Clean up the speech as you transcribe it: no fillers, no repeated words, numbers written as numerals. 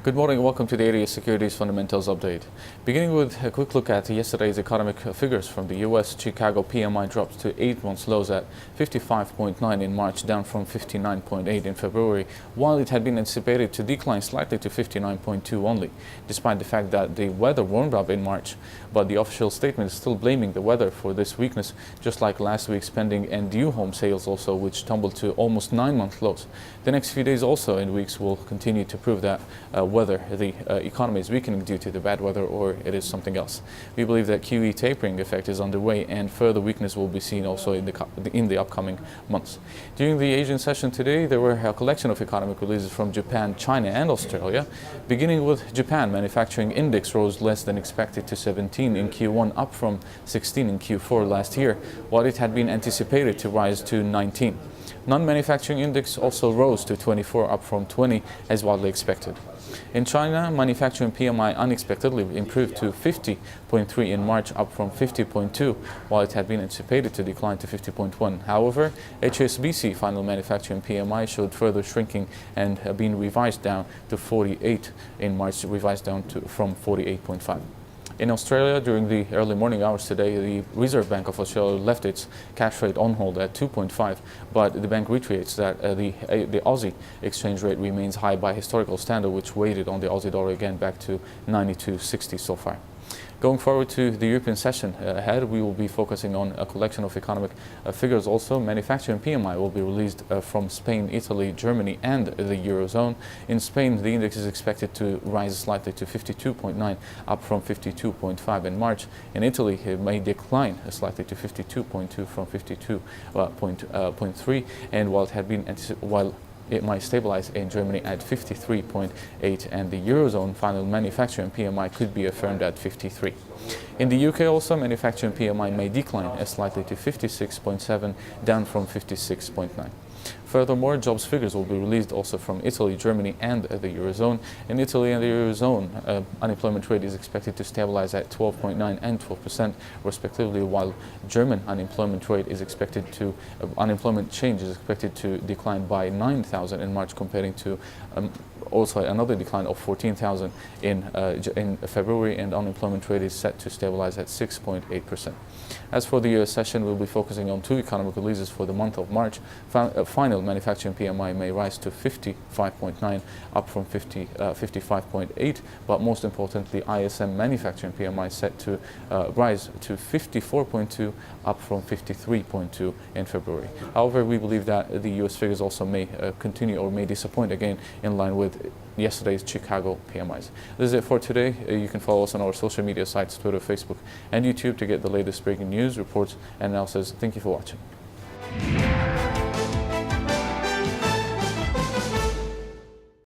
Good morning and welcome to the ADS Securities Fundamentals Update. Beginning with a quick look at yesterday's economic figures from the U.S., Chicago PMI dropped to 8-month lows at 55.9 in March, down from 59.8 in February, while it had been anticipated to decline slightly to 59.2 only, despite the fact that the weather warmed up in March. But the official statement is still blaming the weather for this weakness, just like last week's spending and new home sales also, which tumbled to almost 9-month lows. The next few days also and weeks will continue to prove that whether the economy is weakening due to the bad weather or it is something else. We believe that QE tapering effect is underway and further weakness will be seen also in the upcoming months. During the Asian session today, there were a collection of economic releases from Japan, China and Australia. Beginning with Japan, manufacturing index rose less than expected to 17 in Q1, up from 16 in Q4 last year, while it had been anticipated to rise to 19. Non-manufacturing index also rose to 24, up from 20 as widely expected. In China, manufacturing PMI unexpectedly improved to 50.3 in March, up from 50.2, while it had been anticipated to decline to 50.1. However, HSBC final manufacturing PMI showed further shrinking and been revised down to 48 in March, revised down from 48.5. In Australia, during the early morning hours today, the Reserve Bank of Australia left its cash rate on hold at 2.5, but the bank reiterates that the Aussie exchange rate remains high by historical standard, which weighted on the Aussie dollar again back to 92.60 so far. Going forward to the European session ahead, we will be focusing on a collection of economic figures also. Manufacturing PMI will be released from Spain, Italy, Germany and the Eurozone. In Spain, the index is expected to rise slightly to 52.9, up from 52.5 in March. In Italy, it may decline slightly to 52.2 from 52.3, and while it might stabilize in Germany at 53.8, and the Eurozone final manufacturing PMI could be affirmed at 53. In the UK also, manufacturing PMI may decline slightly to 56.7, down from 56.9. Furthermore, jobs figures will be released also from Italy, Germany and the Eurozone. In Italy and the Eurozone, unemployment rate is expected to stabilize at 12.9 and 12% respectively, while German unemployment rate is expected to, unemployment change is expected to decline by 9,000 in March, comparing to also another decline of 14,000 in February, and unemployment rate is set to stabilize at 6.8%. As for the US session, we'll be focusing on two economic releases for the month of March. Final manufacturing PMI may rise to 55.9, up from 55.8, but most importantly, ISM manufacturing PMI set to rise to 54.2, up from 53.2 in February. However, we believe that the US figures also may continue or may disappoint again, in line with yesterday's Chicago PMIs. This is it for today. You can follow us on our social media sites, Twitter, Facebook and YouTube, to get the latest breaking news, reports and analysis. Thank you for watching.